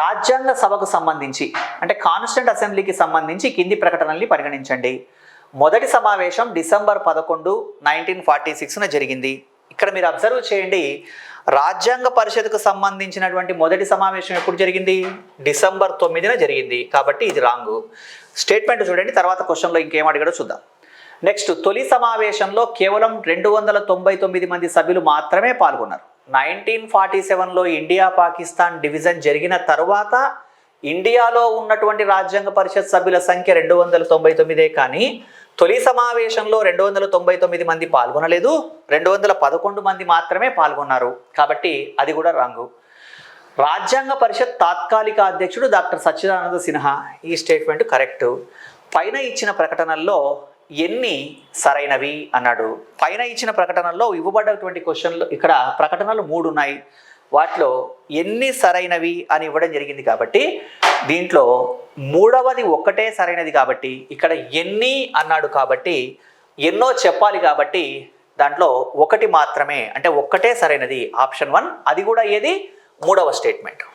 రాజ్యాంగ సభకు సంబంధించి అంటే కాన్స్టిట్యూంట్ అసెంబ్లీకి సంబంధించి కింది ప్రకటనల్ని పరిగణించండి. మొదటి సమావేశం డిసెంబర్ 11, 1946న జరిగింది. ఇక్కడ మీరు అబ్జర్వ్ చేయండి, రాజ్యాంగ పరిషత్కు సంబంధించినటువంటి మొదటి సమావేశం ఎప్పుడు జరిగింది? డిసెంబర్ 9న జరిగింది. కాబట్టి ఇది రాంగు స్టేట్మెంట్. చూడండి, తర్వాత క్వశ్చన్లో ఇంకేం అడిగాడో చూద్దాం. నెక్స్ట్, తొలి సమావేశంలో కేవలం 299 మంది సభ్యులు మాత్రమే పాల్గొన్నారు. 1947లో ఇండియా పాకిస్తాన్ డివిజన్ జరిగిన తర్వాత ఇండియాలో ఉన్నటువంటి రాజ్యాంగ పరిషత్ సభ్యుల సంఖ్య 299 కానీ తొలి సమావేశంలో 299 మంది పాల్గొనలేదు, 211 మంది మాత్రమే పాల్గొన్నారు. కాబట్టి అది కూడా రాంగు. రాజ్యాంగ పరిషత్ తాత్కాలిక అధ్యక్షుడు డాక్టర్ సచ్చిదానంద సిన్హా. ఈ స్టేట్మెంట్ కరెక్ట్. పైన ఇచ్చిన ప్రకటనల్లో ఎన్ని సరైనవి అన్నాడు. పైన ఇచ్చిన ప్రకటనల్లో ఇవ్వబడ్డటువంటి క్వశ్చన్లు ఇక్కడ ప్రకటనలు 3 ఉన్నాయి. వాటిలో ఎన్ని సరైనవి అని ఇవ్వడం జరిగింది. కాబట్టి దీంట్లో మూడవది ఒక్కటే సరైనది. కాబట్టి ఇక్కడ ఎన్ని అన్నాడు కాబట్టి ఎన్నో చెప్పాలి. కాబట్టి దాంట్లో ఒకటి మాత్రమే, అంటే ఒక్కటే సరైనది, ఆప్షన్ 1. అది కూడా ఏది? 3వ స్టేట్మెంట్.